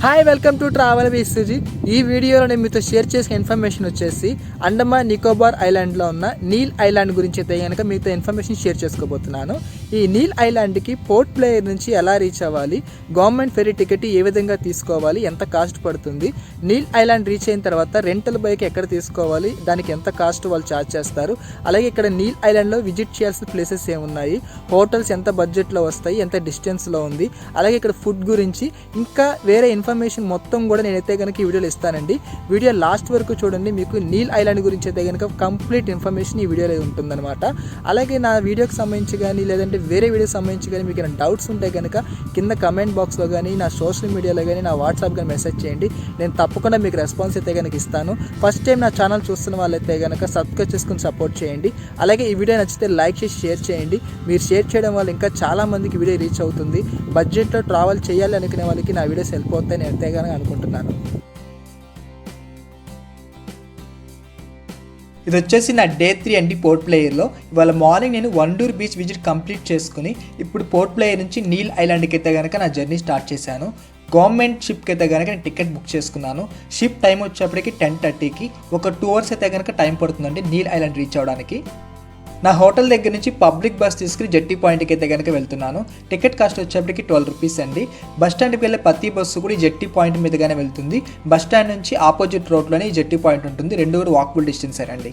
Hi welcome to travel with Sujith. ఈ వీడియోలో నేను మీతో షేర్ చేసిన ఇన్ఫర్మేషన్ వచ్చేసి అండమాన్ నికోబార్ ఐలాండ్లో ఉన్న నీల్ ఐలాండ్ గురించి అయితే కనుక మీతో ఇన్ఫర్మేషన్ షేర్ చేసుకోబోతున్నాను. ఈ నీల్ ఐలాండ్కి పోర్ట్ ప్లేయర్ నుంచి ఎలా రీచ్ అవ్వాలి, గవర్నమెంట్ ఫెరీ టికెట్ ఏ విధంగా తీసుకోవాలి, ఎంత కాస్ట్ పడుతుంది, నీల్ ఐలాండ్ రీచ్ అయిన తర్వాత రెంటల్ బైక్ ఎక్కడ తీసుకోవాలి, దానికి ఎంత కాస్ట్ వాళ్ళు ఛార్జ్ చేస్తారు, అలాగే ఇక్కడ నీల్ ఐలాండ్లో విజిట్ చేయాల్సిన ప్లేసెస్ ఏమున్నాయి, హోటల్స్ ఎంత బడ్జెట్లో వస్తాయి, ఎంత డిస్టెన్స్లో ఉంది, అలాగే ఇక్కడ ఫుడ్ గురించి ఇంకా వేరే ఇన్ఫర్మేషన్ మొత్తం కూడా నేనైతే కనుక ఈ వీడియోలో ఇస్తానండి. వీడియో లాస్ట్ వరకు చూడండి, మీకు నీల్ ఐలాండ్ గురించి అయితే కనుక కంప్లీట్ ఇన్ఫర్మేషన్ ఈ వీడియోలో ఉంటుందన్నమాట. అలాగే నా వీడియోకి సంబంధించి కానీ లేదంటే వేరే వీడియోకి సంబంధించి కానీ మీకు ఏమైనా డౌట్స్ ఉంటే కనుక కింద కమెంట్ బాక్స్లో కానీ నా సోషల్ మీడియాలో కానీ నా వాట్సాప్ కానీ మెసేజ్ చేయండి. నేను తప్పకుండా మీకు రెస్పాన్స్ అయితే కనుక ఇస్తాను. ఫస్ట్ టైం నా ఛానల్ చూస్తున్న వాళ్ళైతే కనుక సబ్స్క్రైబ్ చేసుకుని సపోర్ట్ చేయండి. అలాగే ఈ వీడియో నచ్చితే లైక్ చేసి షేర్ చేయండి. మీరు షేర్ చేయడం వల్ల ఇంకా చాలామందికి వీడియో రీచ్ అవుతుంది. బడ్జెట్లో ట్రావెల్ చేయాలి అనుకునే వాళ్ళకి నా వీడియోస్ వెళ్ళిపోతాయి నేను అయితే కనుక అనుకుంటున్నాను. ఇది వచ్చేసి నా డే 3 అండి పోర్ట్ ప్లేయర్లో. ఇవాళ మార్నింగ్ నేను వండూర్ బీచ్ విజిట్ కంప్లీట్ చేసుకుని ఇప్పుడు పోర్ట్ ప్లేయర్ నుంచి నీల్ ఐలాండ్కి అయితే కనుక నా జర్నీ స్టార్ట్ చేశాను. గవర్నమెంట్ షిప్కి అయితే కనుక నేను టికెట్ బుక్ చేసుకున్నాను. షిప్ టైం వచ్చేప్పటికి 10:30కి. ఒక 2 hours అయితే కనుక టైం పడుతుందండి నీల్ ఐలాండ్ రీచ్ అవ్వడానికి. నా హోటల్ దగ్గర నుంచి పబ్లిక్ బస్ తీసుకుని జెట్టి పాయింట్కి అయితే కనుక వెళ్తున్నాను. టికెట్ కాస్ట్ వచ్చేప్పటికి 12 రూపీస్ అండి. బస్ స్టాండ్కి వెళ్ళే ప్రతి బస్సు కూడా ఈ జెట్టి పాయింట్ మీదగానే వెళ్తుంది. బస్ స్టాండ్ నుంచి ఆపోజిట్ రోడ్లోనే ఈ జెట్టి పాయింట్ ఉంటుంది. 2 వాకబుల్ డిస్టెన్స్ అండి.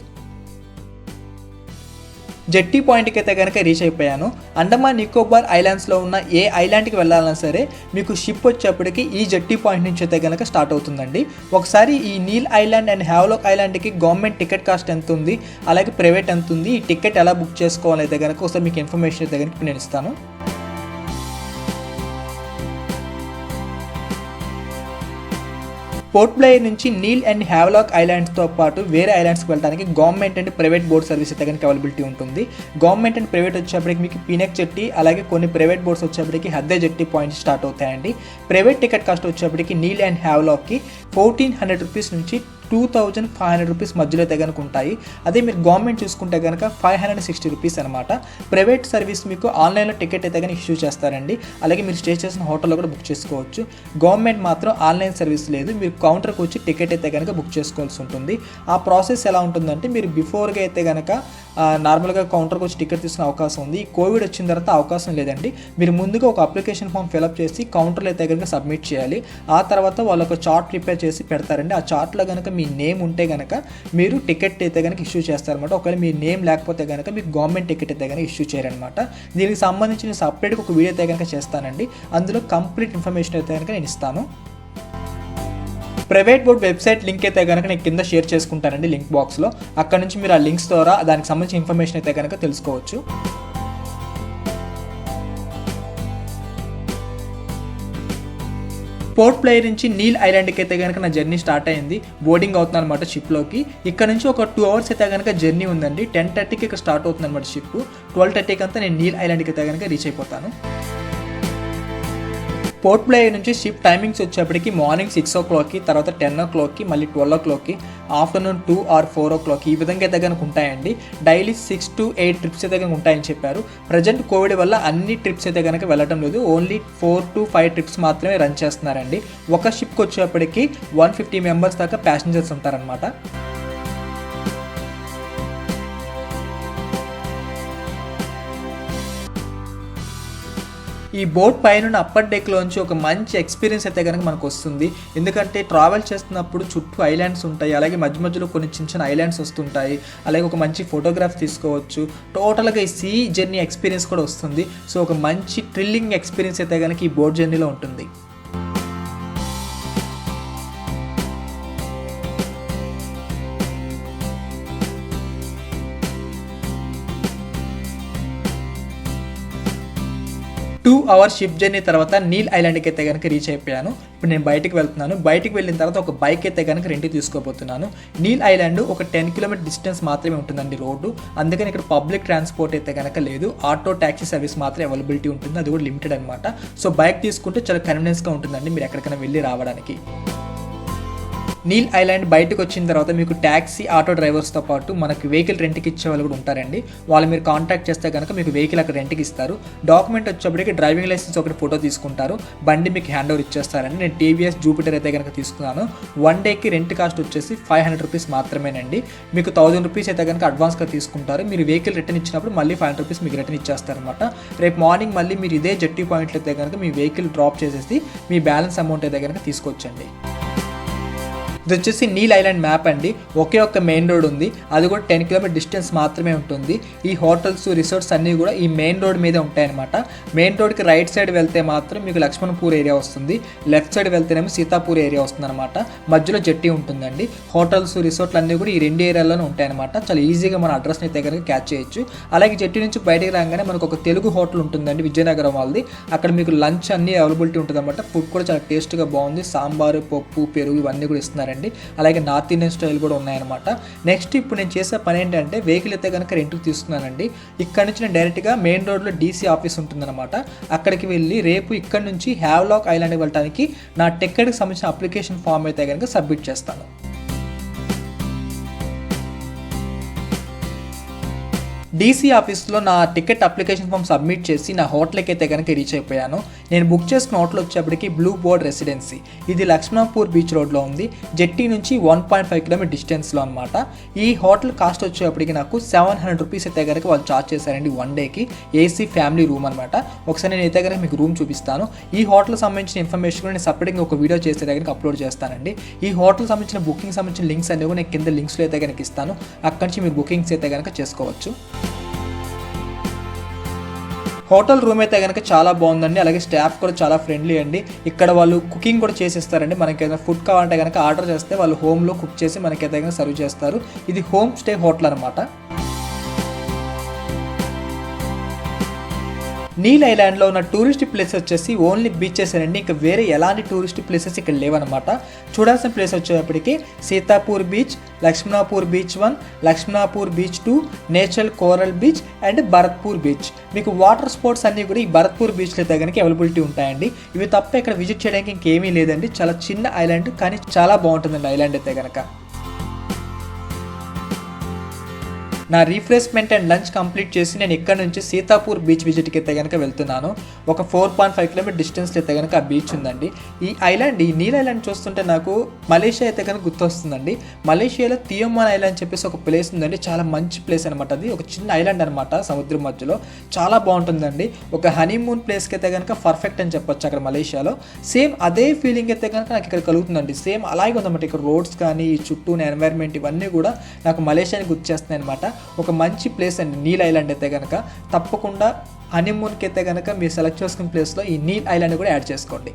జెట్టి పాయింట్కి అయితే కనుక రీచ్ అయిపోయాను. అండమాన్ నికోబార్ ఐలాండ్స్లో ఉన్న ఏ ఐలాండ్కి వెళ్ళాలన్నా సరే మీకు షిప్ వచ్చేప్పటికి ఈ జెట్టి పాయింట్ నుంచి అయితే కనుక స్టార్ట్ అవుతుందండి. ఒకసారి ఈ నీల్ ఐలాండ్ అండ్ హ్యావ్లాక్ ఐలాండ్కి గవర్నమెంట్ టికెట్ కాస్ట్ ఎంత ఉంది, అలాగే ప్రైవేట్ ఎంత ఉంది, ఈ టికెట్ ఎలా బుక్ చేసుకోవాలి అయితే కనుక ఒకసారి మీకు ఇన్ఫర్మేషన్ అయితే కనుక నేను ఇస్తాను. పోర్ట్ ప్లేయర్ నుంచి నీల్ అండ్ హ్యావ్లాక్ ఐలాండ్స్తో పాటు వేరే ఐలాండ్స్కి వెళ్ళడానికి government and private boat service అయితే కనుక అవైలబిలిటీ ఉంటుంది. గవర్నమెంట్ అండ్ ప్రైవేట్ వచ్చేప్పటికి మీకు పీనక్ జెట్టి, అలాగే కొన్ని ప్రైవేట్ బోట్స్ వచ్చేప్పటికి హద్దే జెట్టి పాయింట్ స్టార్ట్ అవుతాయండి. ప్రైవేట్ టికెట్ కాస్ట్ వచ్చేప్పటికి నీల్ అండ్ హ్యావ్లాక్కి 1400 రూపీస్ నుంచి 2500 రూపీస్ మధ్యలో అయితే కనుక ఉంటాయి. అదే మీరు గవర్నమెంట్ చూసుకుంటే కనుక 560 రూపీస్ అనమాట. ప్రైవేట్ సర్వీస్ మీకు ఆన్లైన్లో టికెట్ అయితే కనుక ఇష్యూ చేస్తారండి. అలాగే మీరు స్టే చేసిన హోటల్లో కూడా బుక్ చేసుకోవచ్చు. గవర్నమెంట్ మాత్రం ఆన్లైన్ సర్వీస్ లేదు. మీరు కౌంటర్కి వచ్చి టికెట్ అయితే కనుక బుక్ చేసుకోవాల్సి ఉంటుంది. ఆ ప్రాసెస్ ఎలా ఉంటుందంటే మీరు బిఫోర్గా అయితే కనుక నార్మల్గా కౌంటర్కి వచ్చి టికెట్ తీసుకునే అవకాశం ఉంది. కోవిడ్ వచ్చిన తర్వాత అవకాశం లేదండి. మీరు ముందుగా ఒక అప్లికేషన్ ఫామ్ ఫిలప్ చేసి కౌంటర్లో అయితే కనుక సబ్మిట్ చేయాలి. ఆ తర్వాత వాళ్ళు ఒక చార్ట్ ప్రిపేర్ చేసి పెడతారండి. ఆ చార్ట్లో కనుక మీ నేమ్ ఉంటే కనుక మీరు టికెట్ అయితే కనుక ఇష్యూ చేస్తారనమాట. ఒకవేళ మీ నేమ్ లేకపోతే కనుక మీకు గవర్నమెంట్ టికెట్ అయితే కనుక ఇష్యూ చేయరనమాట. దీనికి సంబంధించిన సపరేట్గా ఒక వీడియో అయితే కనుక చేస్తానండి. అందులో కంప్లీట్ ఇన్ఫర్మేషన్ అయితే కనుక నేను ఇస్తాను. ప్రైవేట్ బోట్ వెబ్సైట్ లింక్ అయితే కనుక నేను కింద షేర్ చేసుకుంటానండి లింక్ బాక్స్లో. అక్కడ నుంచి మీరు ఆ లింక్స్ ద్వారా దానికి సంబంధించిన ఇన్ఫర్మేషన్ అయితే కనుక తెలుసుకోవచ్చు. పోర్ట్ ప్లేయర్ నుంచి నీల్ ఐలాండ్కి అయితే కనుక నా జర్నీ స్టార్ట్ అయింది. బోర్డింగ్ అవుతుంది అనమాట షిప్లోకి. ఇక్కడ నుంచి ఒక 2 hours అయితే కనుక జర్నీ ఉందండి. 10:30కి ఇక్కడ స్టార్ట్ అవుతుంది అనమాట షిప్. 12:30కి అంతా నేను నీల్ ఐలాండ్కి అయితే కనుక రీచ్ అయిపోతాను. పోర్ట్ ప్లేయర్ నుంచి షిప్ టైమింగ్స్ వచ్చేప్పటికి మార్నింగ్ 6 o'clockకి, తర్వాత 10 o'clockకి, మళ్ళీ 12 o'clockకి, ఆఫ్టర్నూన్ 2 or 4 o'clock ఈ విధంగా అయితే కనుక ఉంటాయండి. డైలీ 6 to 8 ట్రిప్స్ అయితే కనుక ఉంటాయని చెప్పారు. ప్రజెంట్ కోవిడ్ వల్ల అన్ని ట్రిప్స్ అయితే కనుక వెళ్ళటం లేదు. ఓన్లీ 4 to 5 ట్రిప్స్ మాత్రమే రన్ చేస్తున్నారండి. ఒక షిప్కి వచ్చేప్పటికి 150 members దాకా ప్యాసింజర్స్ ఉంటారనమాట. ఈ బోట్ పైన అప్పర్ డెక్లోంచి ఒక మంచి ఎక్స్పీరియన్స్ అయితే కనుక మనకు వస్తుంది. ఎందుకంటే ట్రావెల్ చేస్తున్నప్పుడు చుట్టూ ఐలాండ్స్ ఉంటాయి, అలాగే మధ్య మధ్యలో కొన్ని చిన్న చిన్న ఐలాండ్స్ వస్తుంటాయి, అలాగే ఒక మంచి ఫోటోగ్రాఫ్ తీసుకోవచ్చు. టోటల్గా ఈ సీ జర్నీ ఎక్స్పీరియన్స్ కూడా వస్తుంది. సో ఒక మంచి థ్రిల్లింగ్ ఎక్స్పీరియన్స్ అయితే కనుక ఈ బోట్ జర్నీలో ఉంటుంది. టూ అవర్స్ షిప్ జర్నీ తర్వాత నీల్ ఐలాండ్కి అయితే కనుక రీచ్ అయిపోయాను. ఇప్పుడు నేను బయటికి వెళ్తున్నాను. బయటికి వెళ్ళిన తర్వాత ఒక బైక్ అయితే కనుక రెంట్కి తీసుకోబోతున్నాను. నీల్ ఐలాండ్ ఒక 10 kilometer డిస్టెన్స్ మాత్రమే ఉంటుందండి రోడ్డు. అందుకని ఇక్కడ పబ్లిక్ ట్రాన్స్పోర్ట్ అయితే కనుక లేదు. ఆటో ట్యాక్సీ సర్వీస్ మాత్రమే అవైలబిలిటీ ఉంటుంది. అది కూడా లిమిటెడ్ అనమాట. సో బైక్ తీసుకుంటే చాలా కన్వీనియన్స్గా ఉంటుందండి మీరు ఎక్కడికైనా వెళ్ళి రావడానికి. నీల్ ఐలాండ్ బయటకు వచ్చిన తర్వాత మీకు ట్యాక్సీ ఆటో డ్రైవర్స్తో పాటు మనకి వెహికల్ రెంట్కి ఇచ్చే వాళ్ళు కూడా ఉంటారండి. వాళ్ళు మీరు కాంటాక్ట్ చేస్తే కనుక మీకు వెహికల్ అక్కడ రెంట్కి ఇస్తారు. డాక్యుమెంట్ వచ్చేప్పటికి డ్రైవింగ్ లైసెన్స్ ఒకటి ఫోటో తీసుకుంటారు, బండి మీకు హ్యాండ్ ఓవర్ ఇచ్చేస్తారండి. నేను టీవీఎస్ జూపిటర్ అయితే కనుక తీసుకున్నాను. 1 డేకి రెంట్ కాస్ట్ వచ్చేసి 500 రూపీస్ మాత్రమేనండి. మీకు 1000 రూపీస్ అయితే కనుక అడ్వాన్స్గా తీసుకుంటారు. మీరు వెహికల్ రిటర్న్ ఇచ్చినప్పుడు మళ్ళీ 500 రూపీస్ మీకు రిటర్న్ ఇచ్చేస్తారనమాట. రేపు మార్నింగ్ మళ్ళీ మీరు ఇదే జెట్టి పాయింట్లో అయితే కనుక మీ వెహికల్ డ్రాప్ చేసేసి మీ బ్యాలెన్స్ అమౌంట్ అయితే కనుక తీసుకొచ్చండి. ఇది వచ్చేసి నీల్ ఐలాండ్ మ్యాప్ అండి. ఒకే ఒక్క మెయిన్ రోడ్ ఉంది, అది కూడా 10 కిలోమీటర్ డిస్టెన్స్ మాత్రమే ఉంటుంది. ఈ హోటల్స్ రిసార్ట్స్ అన్నీ కూడా ఈ మెయిన్ రోడ్ మీదే ఉంటాయన్నమాట. మెయిన్ రోడ్కి రైట్ సైడ్ వెళ్తే మాత్రం మీకు లక్ష్మణపూర్ ఏరియా వస్తుంది, లెఫ్ట్ సైడ్ వెళ్తేనేమో సీతాపూర్ ఏరియా వస్తుంది అనమాట. మధ్యలో జట్టి ఉంటుందండి. హోటల్స్ రిసార్ట్లు అన్నీ కూడా ఈ 2 ఏరియాల్లోనే ఉంటాయన్నమాట. చాలా ఈజీగా మన అడ్రస్ని అయితే కనుక క్యాచ్ చేయొచ్చు. అలాగే జట్టి నుంచి బయటకు రాగానే మనకు ఒక తెలుగు హోటల్ ఉంటుందండి, విజయనగరం వాళ్ళది. అక్కడ మీకు లంచ్ అన్నీ అవైలబిలిటీ ఉంటుంది అనమాట. ఫుడ్ కూడా చాలా టేస్ట్గా బాగుంది. సాంబారు, పప్పు, పెరుగు ఇవన్నీ కూడా ఇస్తున్నారండి. అలాగే నార్త్ ఇండియన్ స్టైల్ కూడా ఉన్నాయన్నమాట. నెక్స్ట్ ఇప్పుడు నేను చేసే పని ఏంటంటే వెహికల్ అయితే కనుక రెంట్కి తీసుకున్నానండి. ఇక్కడ నుంచి నేను డైరెక్ట్గా మెయిన్ రోడ్లో డీసీ ఆఫీస్ ఉంటుందన్నమాట. అక్కడికి వెళ్ళి రేపు ఇక్కడ నుంచి హ్యావ్లాక్ ఐలాండ్కి వెళ్ళడానికి నా టికెట్కి సంబంధించిన అప్లికేషన్ ఫామ్ అయితే కనుక సబ్మిట్ చేస్తాను. డీసీ ఆఫీస్లో నా టికెట్ అప్లికేషన్ ఫామ్ సబ్మిట్ చేసి నా హోటల్కి అయితే కనుక రీచ్ అయిపోయాను. నేను బుక్ చేసిన హోటల్ వచ్చేప్పటికి బ్లూ బోర్డ్ రెసిడెన్సీ. ఇది లక్ష్మణపూర్ బీచ్ రోడ్లో ఉంది. జెట్టి నుంచి 1.5 కిలోమీటర్ డిస్టెన్స్లో అనమాట. ఈ హోటల్ కాస్ట్ వచ్చేప్పటికి నాకు 700 రూపీస్ అయితే కనుక వాళ్ళు చార్జ్ చేశారండి 1 డేకి. ఏసీ ఫ్యామిలీ రూమ్ అనమాట. ఒకసారి నేను అయితే కనుక మీకు రూమ్ చూపిస్తాను. ఈ హోటల్ సంబంధించిన ఇన్ఫర్మేషన్ కూడా నేను సపరేట్గా ఒక వీడియో చేసే దగ్గరికి అప్లోడ్ చేస్తానండి. ఈ హోటల్ సంబంధించిన బుకింగ్ సంబంధించిన లింక్స్ అనేవి నేను కింద లింక్స్లో అయితే కనుక ఇస్తాను. అక్కడి నుంచి మీరు బుకింగ్స్ అయితే కనుక చేసుకోవచ్చు. హోటల్ రూమ్ అయితే కనుక చాలా బాగుందండి. అలాగే స్టాఫ్ కూడా చాలా ఫ్రెండ్లీ అండి. ఇక్కడ వాళ్ళు కుకింగ్ కూడా చేసిస్తారండి. మనకి ఏదైనా ఫుడ్ కావాలంటే కనుక ఆర్డర్ చేస్తే వాళ్ళు హోమ్లో కుక్ చేసి మనకైతే కనుక సర్వ్ చేస్తారు. ఇది హోమ్ స్టే హోటల్ అనమాట. నీల్ ఐలాండ్లో ఉన్న టూరిస్ట్ ప్లేస్ వచ్చేసి ఓన్లీ బీచెస్ అండి. ఇంకా వేరే ఎలాంటి టూరిస్ట్ ప్లేసెస్ ఇక్కడ లేవన్నమాట. చూడాల్సిన ప్లేస్ వచ్చేటప్పటికి Sitapur beach, Laxmanpur beach 1, Laxmanpur beach 2, natural coral beach and Bharatpur beach. మీకు వాటర్ స్పోర్ట్స్ అన్నీ కూడా ఈ భరత్పూర్ బీచ్లో అయితే కనుక అవైలబిలిటీ ఉంటాయండి. ఇవి తప్ప ఇక్కడ విజిట్ చేయడానికి ఇంకేమీ లేదండి. చాలా చిన్న ఐలాండ్ కానీ చాలా బాగుంటుందండి ఐలాండ్ అయితే కనుక. నా రీఫ్రెష్మెంట్ అండ్ లంచ్ కంప్లీట్ చేసి నేను ఇక్కడ నుంచి సీతాపూర్ బీచ్ విజిట్కి అయితే కనుక వెళ్తున్నాను. ఒక 4.5 కిలోమీటర్ డిస్టెన్స్ అయితే కనుక ఆ బీచ్ ఉందండి. ఈ ఐలాండ్, ఈ నీల్ ఐలాండ్ చూస్తుంటే నాకు మలేషియా అయితే కనుక గుర్తొస్తుందండి. మలేషియాలో తియోమాన్ ఐలాండ్ అని చెప్పేసి ఒక ప్లేస్ ఉందండి. చాలా మంచి ప్లేస్ అనమాట. అది ఒక చిన్న ఐలాండ్ అనమాట, సముద్రం మధ్యలో. చాలా బాగుంటుందండి. ఒక హనీమూన్ ప్లేస్కి అయితే కనుక పర్ఫెక్ట్ అని చెప్పొచ్చు అక్కడ మలేషియాలో. సేమ్ అదే ఫీలింగ్ అయితే కనుక నాకు ఇక్కడ కలుగుతుందండి. సేమ్ అలాగే ఉందన్నమాట. ఇక్కడ రోడ్స్ కానీ ఈ చుట్టూ ఎన్వైర్న్మెంట్ ఇవన్నీ కూడా నాకు మలేషియాని గుర్తు చేస్తున్నాయి అనమాట. ఒక మంచి ప్లేస్ అండి నీల్ ఐలాండ్ అయితే కనుక. తప్పకుండా హనీమూన్కి అయితే కనుక మీరు సెలెక్ట్ చేసుకున్న ప్లేస్లో ఈ నీల్ ఐలాండ్ కూడా యాడ్ చేసుకోండి.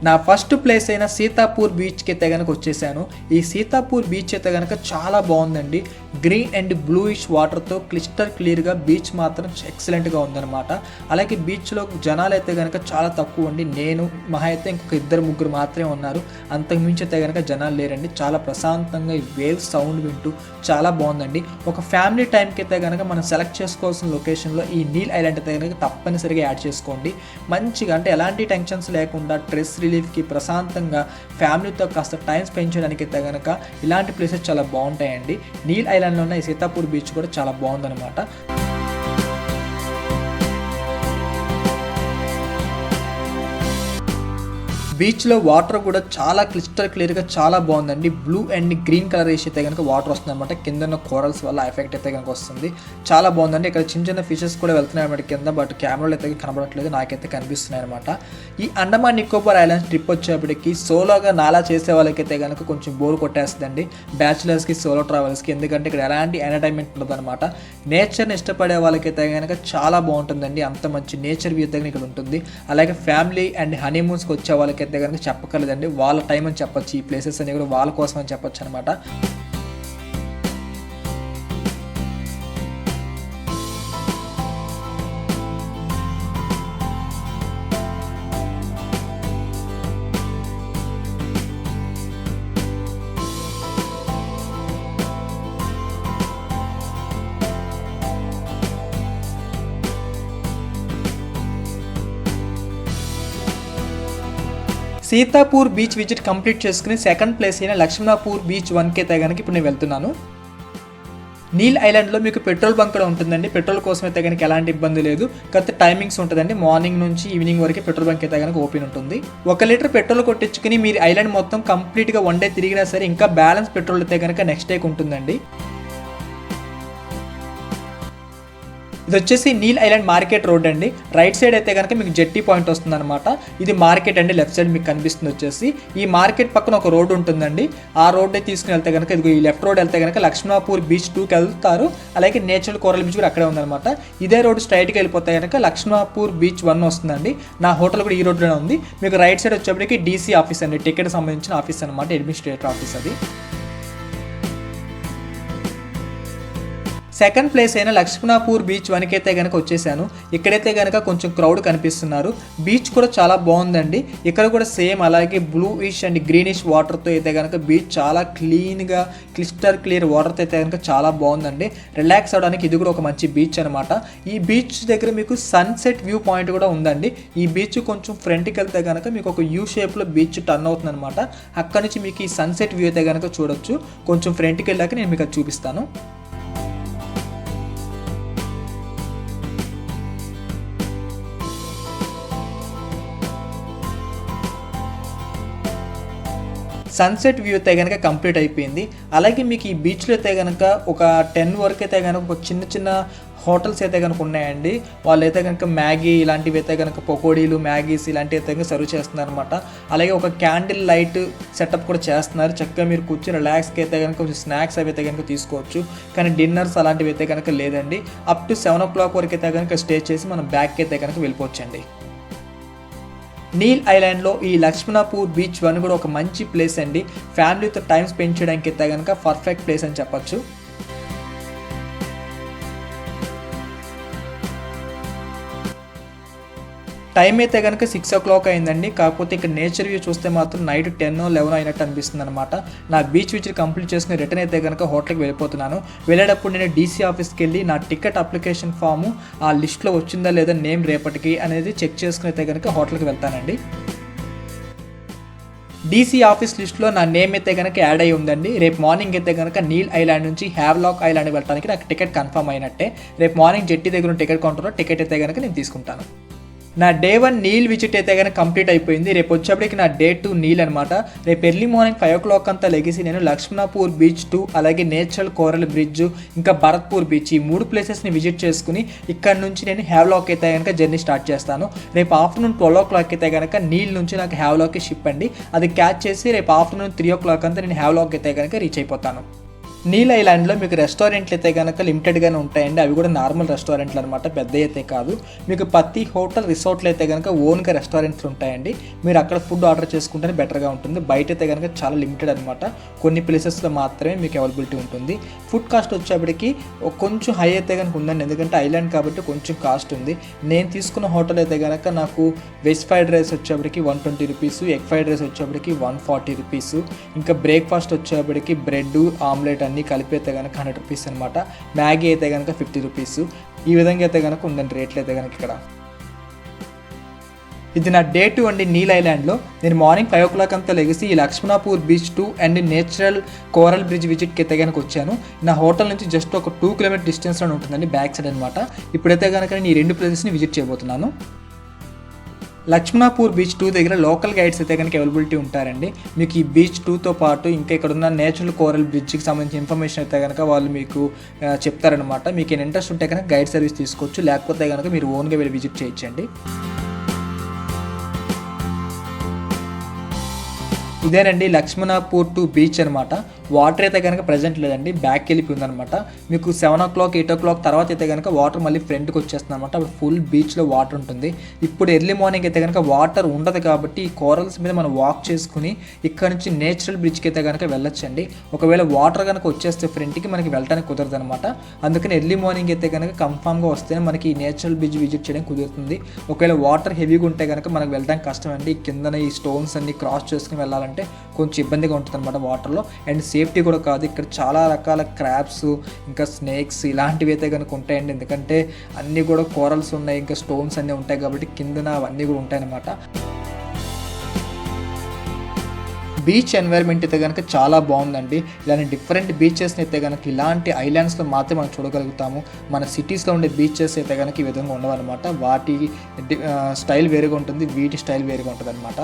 నా ఫస్ట్ ప్లేస్ అయిన సీతాపూర్ బీచ్కి అయితే కనుక వచ్చేసాను. ఈ సీతాపూర్ బీచ్ అయితే కనుక చాలా బాగుందండి. గ్రీన్ అండ్ బ్లూయిష్ వాటర్తో క్లిస్టర్ క్లియర్గా బీచ్ మాత్రం ఎక్సలెంట్గా ఉందన్నమాట. అలాగే బీచ్లో జనాలు అయితే కనుక చాలా తక్కువ అండి. నేను మహా అయితే ఇంకొక 2-3 మాత్రమే ఉన్నారు. అంతకుమించి అయితే కనుక జనాలు లేరండి. చాలా ప్రశాంతంగా ఈ వేవ్ సౌండ్ వింటూ చాలా బాగుందండి. ఒక ఫ్యామిలీ టైంకి అయితే కనుక మనం సెలెక్ట్ చేసుకోవాల్సిన లొకేషన్లో ఈ నీల్ ఐలాండ్ అయితే కనుక తప్పనిసరిగా యాడ్ చేసుకోండి. మంచిగా అంటే ఎలాంటి టెన్షన్స్ లేకుండా స్ట్రెస్ రిలీఫ్కి ప్రశాంతంగా ఫ్యామిలీతో కాస్త టైం స్పెండ్ చేయడానికి అయితే కనుక ఇలాంటి ప్లేసెస్ చాలా బాగుంటాయండి. నీల్ ఐలాండ్లో ఉన్న ఈ సీతాపూర్ బీచ్ కూడా చాలా బాగుందన్నమాట. బీచ్లో వాటర్ కూడా చాలా క్లిస్టర్ క్లియర్గా చాలా బాగుందండి. బ్లూ అండ్ గ్రీన్ కలర్ వేసి అయితే కనుక వాటర్ వస్తుంది అనమాట. కింద ఉన్న కోరల్స్ వల్ల ఎఫెక్ట్ అయితే కనుక వస్తుంది. చాలా బాగుందండి. ఇక్కడ చిన్న చిన్న ఫిషెస్ కూడా వెళ్తున్నాయి అనమాట కింద. బట్ కెమెరాలో అయితే కనబడట్లేదు, నాకైతే కనిపిస్తున్నాయి అనమాట. ఈ అండమాన్ నికోబార్ ఐలాండ్స్ ట్రిప్ వచ్చేప్పటికి సోలోగా నాలా చేసే వాళ్ళకైతే కనుక కొంచెం బోర్ కొట్టేస్తుందండి. బ్యాచులర్స్కి, సోలో ట్రావెల్స్కి. ఎందుకంటే ఇక్కడ ఎలాంటి ఎంటర్టైన్మెంట్ ఉండదు అనమాట. నేచర్ని ఇష్టపడే వాళ్ళకైతే కనుక చాలా బాగుంటుందండి. అంత మంచి నేచర్ వ్యూ దగ్గర ఇక్కడ ఉంటుంది. అలాగే ఫ్యామిలీ అండ్ హనీమూన్స్కి వచ్చే వాళ్ళకైతే కనుక చెప్పగలదండి. వాళ్ళ టైం అని చెప్పొచ్చు. ఈ ప్లేసెస్ అనేవి కూడా వాళ్ళ కోసం అని చెప్పొచ్చు అనమాట. సీతాపూర్ బీచ్ విజిట్ కంప్లీట్ చేసుకుని సెకండ్ ప్లేస్ అయిన లక్ష్మణాపూర్ బీచ్ 1కి అయితే కనుక ఇప్పుడు నేను వెళ్తున్నాను. నీల్ ఐలాండ్లో మీకు పెట్రోల్ బంక్ కూడా ఉంటుందండి. పెట్రోల్ కోసం అయితే కనుక ఎలాంటి ఇబ్బంది లేదు. కాకపోతే టైమింగ్స్ ఉంటుందండి. మార్నింగ్ నుంచి ఈవినింగ్ వరకు పెట్రోల్ బంక్ అయితే కనుక ఓపెన్ ఉంటుంది. 1 లీటర్ పెట్రోల్ కొట్టించుకుని మీరు ఐలాండ్ మొత్తం కంప్లీట్గా 1 డే తిరిగినా సరే ఇంకా బ్యాలెన్స్ పెట్రోల్ అయితే కనుక నెక్స్ట్ డేకి ఉంటుందండి. ఇది వచ్చేసి నీల్ ఐలాండ్ మార్కెట్ రోడ్ అండి. రైట్ సైడ్ అయితే కనుక మీకు జెట్టి పాయింట్ వస్తుంది అనమాట. ఇది మార్కెట్ అండి. లెఫ్ట్ సైడ్ మీకు కనిపిస్తుంది వచ్చేసి. ఈ మార్కెట్ పక్కన ఒక రోడ్ ఉంటుందండి. ఆ రోడ్ తీసుకుని వెళ్తే కనుక ఇది ఈ లెఫ్ట్ రోడ్ వెళ్తే కనుక లక్ష్మణాపూర్ బీచ్ 2కి వెళ్తారు. అలాగే నేచురల్ కోరల్ బీచ్ కూడా అక్కడే ఉందన్నమాట. ఇదే రోడ్ స్ట్రైట్గా వెళ్ళిపోతే కనుక లక్ష్మణాపూర్ బీచ్ 1 వస్తుందండి. నా హోటల్ కూడా ఈ రోడ్లోనే ఉంది. మీకు రైట్ సైడ్ వచ్చేప్పటికి డీసీ ఆఫీస్ అండి. టికెట్ సంబంధించిన ఆఫీస్ అనమాట. అడ్మినిస్ట్రేటర్ ఆఫీస్ అది. సెకండ్ ప్లేస్ అయిన లక్ష్మణాపూర్ బీచ్ 1కి అయితే కనుక వచ్చేసాను. ఇక్కడైతే కనుక కొంచెం క్రౌడ్ కనిపిస్తున్నారు. బీచ్ కూడా చాలా బాగుందండి. ఇక్కడ కూడా సేమ్ అలాగే బ్లూయిష్ అండ్ గ్రీనిష్ వాటర్తో అయితే కనుక బీచ్ చాలా క్లీన్గా క్లిస్టర్ క్లియర్ వాటర్తో అయితే కనుక చాలా బాగుందండి. రిలాక్స్ అవడానికి ఇది కూడా ఒక మంచి బీచ్ అనమాట. ఈ బీచ్ దగ్గర మీకు సన్సెట్ వ్యూ పాయింట్ కూడా ఉందండి. ఈ బీచ్ కొంచెం ఫ్రంట్కి వెళ్తే కనుక మీకు ఒక యూ షేప్లో బీచ్ టర్న్ అవుతుంది అనమాట. అక్కడ నుంచి మీకు ఈ సన్సెట్ వ్యూ అయితే కనుక చూడొచ్చు. కొంచెం ఫ్రంట్కి వెళ్ళాక నేను మీకు అది చూపిస్తాను. సన్సెట్ వ్యూ అయితే కనుక కంప్లీట్ అయిపోయింది. అలాగే మీకు ఈ బీచ్లో అయితే కనుక ఒక 10 వరకు అయితే కనుక ఒక చిన్న చిన్న హోటల్స్ అయితే కనుక ఉన్నాయండి. వాళ్ళు అయితే కనుక మ్యాగీ ఇలాంటివి అయితే కనుక పకోడీలు మ్యాగీస్ ఇలాంటివి అయితే కనుక సర్వ్ చేస్తున్నారు అనమాట. అలాగే ఒక క్యాండిల్ లైట్ సెటప్ కూడా చేస్తున్నారు. చక్కగా మీరు కూర్చొని రిలాక్స్కి అయితే కనుక కొంచెం స్నాక్స్ అవి అయితే కనుక తీసుకోవచ్చు. కానీ డిన్నర్స్ అలాంటివి అయితే కనుక లేదండి. అప్ టు 7 o'clock వరకు అయితే కనుక స్టే చేసి మనం బ్యాక్కి అయితే కనుక వెళ్ళిపోవచ్చండి. నీల్ ఐలాండ్లో ఈ లక్ష్మణాపూర్ బీచ్ 1 కూడా ఒక మంచి ప్లేస్ అండి. ఫ్యామిలీతో టైం స్పెండ్ చేయడానికి అయితే కనుక పర్ఫెక్ట్ ప్లేస్ అని చెప్పొచ్చు. టైం అయితే కనుక 6 o'clock అయిందండి. కాకపోతే ఇక్కడ నేచర్ వ్యూ చూస్తే మాత్రం నైట్ 10 or 11 అయినట్టు అనిపిస్తుంది అనమాట. నా బీచ్ విజిట్ కంప్లీట్ చేసుకుని రిటర్న్ అయితే కనుక హోటల్కి వెళ్ళిపోతున్నాను. వెళ్ళేటప్పుడు నేను డీసీ ఆఫీస్కి వెళ్ళి నా టికెట్ అప్లికేషన్ ఫాము ఆ లిస్ట్లో వచ్చిందా లేదా నేమ్ రేపటికి అనేది చెక్ చేసుకుని అయితే కనుక హోటల్కి వెళ్తానండి. డీసీ ఆఫీస్ లిస్ట్లో నా నేమ్ అయితే కనుక యాడ్ అయ్యి ఉందండి. రేపు మార్నింగ్ అయితే కనుక నీల్ ఐలాండ్ నుంచి హ్యావ్లాక్ ఐలాండ్ వెళ్ళడానికి నాకు టికెట్ కన్ఫర్మ్ అయినట్టే. రేపు మార్నింగ్ జెట్టి దగ్గర టికెట్ కౌంటర్లో టికెట్ అయితే కనుక నేను తీసుకుంటాను. నా డే 1 నీల్ విజిట్ అయితే కనుక కంప్లీట్ అయిపోయింది. రేపు వచ్చేప్పటికి నా డే 2 నీల్ అనమాట. రేపు ఎర్లీ మార్నింగ్ 5 o'clock అంతా లెగిసి నేను లక్ష్మణాపూర్ బీచ్ 2 అలాగే నేచురల్ కోరల్ బ్రిడ్జ్ ఇంకా భరత్పూర్ బీచ్ ఈ 3 ప్లేసెస్ని విజిట్ చేసుకుని ఇక్కడ నుంచి నేను హ్యావ్లాక్ అయితే కనుక జర్నీ స్టార్ట్ చేస్తాను. రేపు ఆఫ్టర్నూన్ 12 o'clock అయితే కనుక నీల్ నుంచి నాకు హ్యావ్లాక్కి షిప్ అండి. అది క్యాచ్ చేసి రేపు ఆఫ్టర్నూన్ 3 o'clock అంతా నేను హ్యావ్లాక్ అయితే కనుక రీచ్ అయిపోతాను. నీల్ ఐలాండ్లో మీకు రెస్టారెంట్లు అయితే కనుక లిమిటెడ్గానే ఉంటాయండి. అవి కూడా నార్మల్ రెస్టారెంట్లు అనమాట, పెద్ద అయితే కాదు. మీకు ప్రతి హోటల్ రిసార్ట్లు అయితే కనుక ఓన్గా రెస్టారెంట్లు ఉంటాయండి. మీరు అక్కడ ఫుడ్ ఆర్డర్ చేసుకుంటేనే బెటర్గా ఉంటుంది. బయట అయితే కనుక చాలా లిమిటెడ్ అనమాట. కొన్ని ప్లేసెస్లో మాత్రమే మీకు అవైలబిలిటీ ఉంటుంది. ఫుడ్ కాస్ట్ వచ్చేప్పటికి కొంచెం హై అయితే కనుక ఉందండి. ఎందుకంటే ఐలాండ్ కాబట్టి కొంచెం కాస్ట్ ఉంది. నేను తీసుకున్న హోటల్ అయితే కనుక నాకు వెజ్ ఫ్రైడ్ రైస్ వచ్చేప్పటికి 120 రూపీస్, ఎగ్ ఫ్రైడ్ రైస్ వచ్చేప్పటికి 140 రూపీస్, ఇంకా బ్రేక్ఫాస్ట్ వచ్చేప్పటికి బ్రెడ్ ఆమ్లెట్ అన్నీ కలిపి అయితే కనుక 100 రూపీస్ అనమాట. మ్యాగీ అయితే కనుక 50 రూపీస్. ఈ విధంగా అయితే కనుక ఉందండి రేట్లు అయితే కనుక ఇక్కడ. ఇది నా డే 2 అండి నీల్ ఐలాండ్లో. నేను మార్నింగ్ 5 o'clock అంతా లెగిసి ఈ Laxmanpur beach 2 and natural coral bridge విజిట్కి అయితే కనుక వచ్చాను. నా హోటల్ నుంచి జస్ట్ ఒక 2 kilometer డిస్టెన్స్లో ఉంటుందండి, బ్యాక్ సైడ్ అనమాట. ఇప్పుడైతే కనుక నేను ఈ 2 ప్లేసెస్ని విజిట్ చేయబోతున్నాను. లక్ష్మణాపూర్ బీచ్ 2 దగ్గర లోకల్ గైడ్స్ అయితే కనుక అవైలబిలిటీ ఉంటారండి. మీకు ఈ బీచ్ 2తో పాటు ఇంకా ఇక్కడ ఉన్న నేచురల్ కోరల్ బ్రిడ్జ్కి సంబంధించిన ఇన్ఫర్మేషన్ అయితే కనుక వాళ్ళు మీకు చెప్తారనమాట. మీకు ఏమైనా ఇంట్రెస్ట్ ఉంటే కనుక గైడ్ సర్వీస్ తీసుకోవచ్చు, లేకపోతే కనుక మీరు ఓన్గా వెళ్ళి విజిట్ చేయొచ్చండి. ఇదేనండి లక్ష్మణాపూర్ 2 బీచ్ అనమాట. వాటర్ అయితే కనుక ప్రజెంట్ లేదండి, బ్యాక్ వెళ్ళిపోయింది అనమాట. మీకు 7 o'clock 8 o'clock తర్వాత అయితే కనుక వాటర్ మళ్ళీ ఫ్రంట్కి వచ్చేస్తుంది అనమాట. అప్పుడు ఫుల్ బీచ్లో వాటర్ ఉంటుంది. ఇప్పుడు ఎర్లీ మార్నింగ్ అయితే కనుక వాటర్ ఉండదు కాబట్టి ఈ కోరల్స్ మీద మనం వాక్ చేసుకుని ఇక్కడ నుంచి నేచురల్ బ్రిడ్జ్కి అయితే కనుక వెళ్ళొచ్చండి. ఒకవేళ వాటర్ కనుక వచ్చేస్తే ఫ్రంట్కి మనకి వెళ్ళడానికి కుదరదు అనమాట. అందుకని ఎర్లీ మార్నింగ్ అయితే కనుక కన్ఫామ్గా వస్తేనే మనకి ఈ నేచురల్ బ్రిడ్జ్ విజిట్ చేయడానికి కుదురుతుంది. ఒకవేళ వాటర్ హెవీగా ఉంటే కనుక మనకు వెళ్ళడానికి కష్టం అండి. కిందన ఈ స్టోన్స్ అన్ని క్రాస్ చేసుకుని వెళ్ళాలంటే కొంచెం ఇబ్బందిగా ఉంటుంది అనమాట వాటర్లో. అండ్ సేఫ్టీ కూడా కాదు. ఇక్కడ చాలా రకాల క్రాబ్స్ ఇంకా స్నేక్స్ ఇలాంటివి అయితే కనుక ఉంటాయండి. ఎందుకంటే అన్నీ కూడా కోరల్స్ ఉన్నాయి, ఇంకా స్టోన్స్ అన్నీ ఉంటాయి కాబట్టి కిందన అవన్నీ కూడా ఉంటాయన్నమాట. బీచ్ ఎన్వైర్న్మెంట్ అయితే కనుక చాలా బాగుందండి. ఇలాంటి డిఫరెంట్ బీచెస్ని అయితే కనుక ఇలాంటి ఐలాండ్స్లో మాత్రమే మనం చూడగలుగుతాము. మన సిటీస్లో ఉండే బీచెస్ అయితే కనుక ఈ విధంగా ఉండవన్నమాట. వాటి స్టైల్ వేరుగా ఉంటుంది, వీటి స్టైల్ వేరుగా ఉంటుంది అనమాట.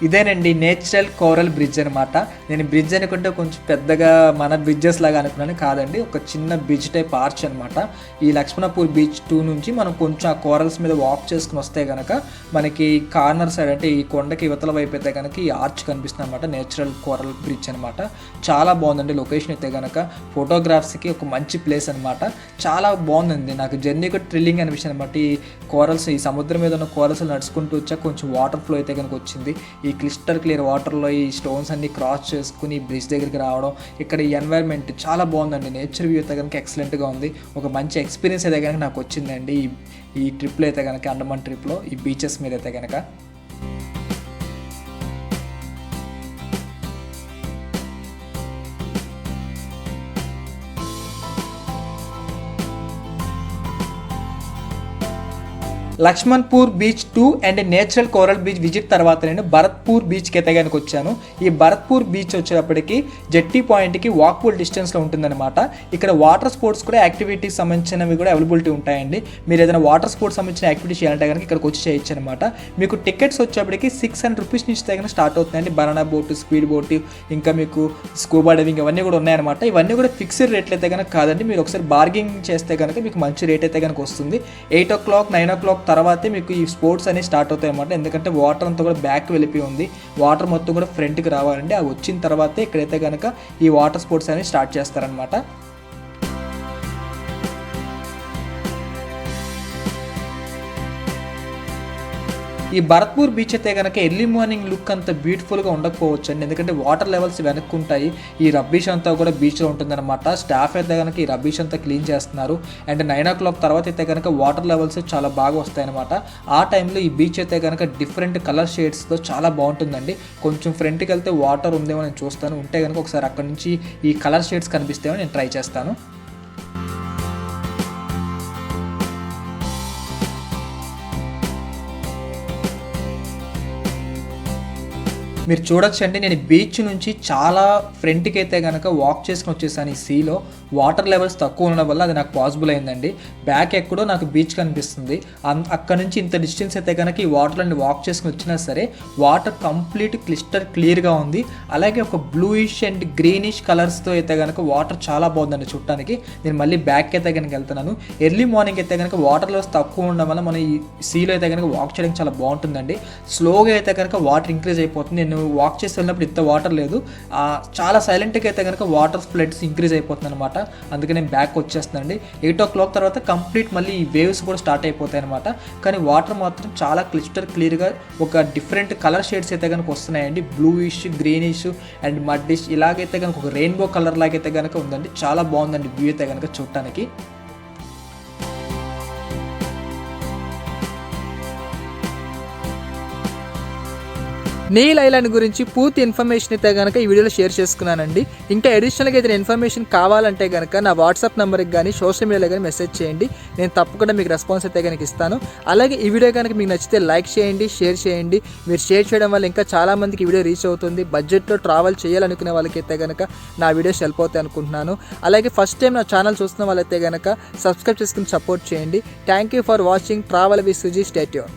ఇదేనండి నేచురల్ కోరల్ బ్రిడ్జ్ అనమాట. నేను బ్రిడ్జ్ అనుకుంటే కొంచెం పెద్దగా మన బ్రిడ్జెస్ లాగా అనుకున్నాను, కాదండి. ఒక చిన్న బ్రిడ్జ్ టైప్ ఆర్చ్ అనమాట. ఈ లక్ష్మణపూర్ బీచ్ 2 నుంచి మనం కొంచెం ఆ కోరల్స్ మీద వాక్ చేసుకుని వస్తే కనుక మనకి కార్నర్ సైడ్ అంటే ఈ కొండకి యువతల వైపు అయితే కనుక ఈ ఆర్చ్ కనిపిస్తుంది అనమాట. నేచురల్ కోరల్ బ్రిడ్జ్ అనమాట. చాలా బాగుందండి లొకేషన్ అయితే కనుక. ఫోటోగ్రాఫ్స్కి ఒక మంచి ప్లేస్ అనమాట. చాలా బాగుందండి. నాకు జర్నీ కూడా థ్రిల్లింగ్ అనిపించింది అనమాట. ఈ కోరల్స్, ఈ సముద్రం మీద ఉన్న కోరల్స్ నడుచుకుంటూ వచ్చా కొంచెం వాటర్ ఫ్లో అయితే కనుక వచ్చింది. ఈ క్లిస్టర్ క్లియర్ వాటర్లో ఈ స్టోన్స్ అన్ని క్రాస్ చేసుకుని బ్రిడ్జ్ దగ్గరికి రావడం, ఇక్కడ ఈ ఎన్వైర్న్మెంట్ చాలా బాగుందండి. నేచర్ వ్యూ అయితే కనుక ఎక్సలెంట్గా ఉంది. ఒక మంచి ఎక్స్పీరియన్స్ అయితే కనుక నాకు వచ్చిందండి ఈ ట్రిప్లో అయితే కనుక, అండమాన్ ట్రిప్లో ఈ బీచెస్ మీద అయితే కనుక. Lakshmanpur beach 2 and natural coral beach visit తర్వాత నేను భరత్పూర్ బీచ్కి అయితే కనుక వచ్చాను. ఈ భరత్పూర్ బీచ్ వచ్చేటప్పటికి జెట్టి పాయింట్కి వాక్బుల్ డిస్టెన్స్లో ఉంటుందన్నమాట. ఇక్కడ వాటర్ స్పోర్ట్స్ కూడా యాక్టివిటీస్ సంబంధించినవి కూడా అవైలబిలిటీ ఉంటాయండి. మీరు ఏదైనా వాటర్ స్పోర్ట్స్ సంబంధించిన యాక్టివిటీ చేయాలంటే కనుక ఇక్కడికి వచ్చి చేయొచ్చు అనమాట. మీకు టికెట్స్ వచ్చేప్పటికి 600 రూపీస్ నుంచి దగ్గర స్టార్ట్ అవుతుందండి. బనానా బోట్, స్పీడ్ బోట్, ఇంకా మీకు స్కూబా డైవింగ్ ఇవన్నీ కూడా ఉన్నాయన్నమాట. ఇవన్నీ కూడా ఫిక్స్డ్ రేట్లు అయితే కనుక కాదండి. మీరు ఒకసారి బార్గెనింగ్ చేస్తే కనుక మీకు మంచి రేట్ అయితే కనుక వస్తుంది. 8 o'clock 9 o'clock తర్వాతే మీకు ఈ స్పోర్ట్స్ అనేవి స్టార్ట్ అవుతాయి అన్నమాట. ఎందుకంటే వాటర్ అంతా కూడా బ్యాక్ వెళ్ళిపోయి ఉంది. వాటర్ మొత్తం కూడా ఫ్రంట్కి రావాలండి. అవి వచ్చిన తర్వాతే ఇక్కడైతే కనుక ఈ వాటర్ స్పోర్ట్స్ అనేవి స్టార్ట్ చేస్తారనమాట. ఈ భరత్పూర్ బీచ్ అయితే కనుక ఎర్లీ మార్నింగ్ లుక్ అంత బ్యూటిఫుల్గా ఉండకపోవచ్చు అండి. ఎందుకంటే వాటర్ లెవెల్స్ వెనక్కుంటాయి. ఈ రబ్బీష్ అంతా కూడా బీచ్లో ఉంటుందన్నమాట. స్టాఫ్ అయితే కనుక ఈ రబ్బీష్ అంతా క్లీన్ చేస్తున్నారు. అండ్ 9 o'clock తర్వాత అయితే కనుక వాటర్ లెవెల్స్ చాలా బాగా వస్తాయన్నమాట. ఆ టైంలో ఈ బీచ్ అయితే కనుక డిఫరెంట్ కలర్ షేడ్స్తో చాలా బాగుంటుందండి. కొంచెం ఫ్రంట్కి వెళ్తే వాటర్ ఉందేమో నేను చూస్తాను. ఉంటే కనుక ఒకసారి అక్కడ నుంచి ఈ కలర్ షేడ్స్ కనిపిస్తేమో నేను ట్రై చేస్తాను. మీరు చూడొచ్చండి, నేను బీచ్ నుంచి చాలా ఫ్రంట్కి అయితే కనుక వాక్ చేసుకుని వచ్చేసాను. ఈ సీలో వాటర్ లెవెల్స్ తక్కువ ఉండడం వల్ల అది నాకు పాసిబుల్ అయిందండి. బ్యాక్ ఎక్కడో నాకు బీచ్ కనిపిస్తుంది. అక్కడ నుంచి ఇంత డిస్టెన్స్ అయితే కనుక ఈ వాటర్ని వాక్ చేసుకుని వచ్చినా సరే వాటర్ కంప్లీట్ క్లిస్టర్ క్లియర్గా ఉంది. అలాగే ఒక బ్లూయిష్ అండ్ గ్రీనిష్ కలర్స్తో అయితే కనుక వాటర్ చాలా బాగుందండి చూడటానికి. నేను మళ్ళీ బ్యాక్ అయితే కనుక వెళ్తున్నాను. ఎర్లీ మార్నింగ్ అయితే కనుక వాటర్ లెవెల్స్ తక్కువ ఉండడం వల్ల మన ఈ సీలో అయితే కనుక వాక్ చేయడానికి చాలా బాగుంటుందండి. స్లోగా అయితే కనుక వాటర్ ఇంక్రీజ్ అయిపోతుంది. నేను వాక్ చేసి వెళ్ళినప్పుడు ఇంత వాటర్ లేదు. చాలా సైలెంట్గా అయితే కనుక వాటర్ ఫ్లడ్స్ ఇంక్రీజ్ అయిపోతుంది అనమాట. అందుకే నేను బ్యాక్ వచ్చేస్తానండి. 8 o'clock తర్వాత కంప్లీట్ మళ్ళీ ఈ వేవ్స్ కూడా స్టార్ట్ అయిపోతాయి అనమాట. కానీ వాటర్ మాత్రం చాలా క్లిస్టర్ క్లియర్గా ఒక డిఫరెంట్ కలర్ షేడ్స్ అయితే కనుక వస్తున్నాయండి. బ్లూయిష్, గ్రీనిష్ అండ్ మడ్డిష్ ఇలాగైతే కనుక ఒక రెయిన్బో కలర్ లాగైతే కనుక ఉందండి. చాలా బాగుందండి వ్యూ అయితే కనుక చూడటానికి. నీల్ ఐలాండ్ గురించి పూర్తి ఇన్ఫర్మేషన్ అయితే కనుక ఈ వీడియోలో షేర్ చేసుకున్నానండి. ఇంకా అడిషనల్గా ఏదైనా ఇన్ఫర్మేషన్ కావాలంటే కనుక నా వాట్సాప్ నెంబర్కి కానీ సోషల్ మీడియాలో కానీ మెసేజ్ చేయండి. నేను తప్పకుండా మీకు రెస్పాన్స్ అయితే కనుక ఇస్తాను. అలాగే ఈ వీడియో కనుక మీకు నచ్చితే లైక్ చేయండి, షేర్ చేయండి. మీరు షేర్ చేయడం వల్ల ఇంకా చాలామందికి ఈ వీడియో రీచ్ అవుతుంది. బడ్జెట్లో ట్రావెల్ చేయాలనుకునే వాళ్ళకైతే కనుక నా వీడియోస్ హెల్ప్ అవుతాయి అనుకుంటున్నాను. అలాగే ఫస్ట్ టైం నా ఛానల్ చూస్తున్న వాళ్ళైతే కనుక సబ్స్క్రైబ్ చేసుకుని సపోర్ట్ చేయండి. Thank you for watching travel with Suji. Stay tune.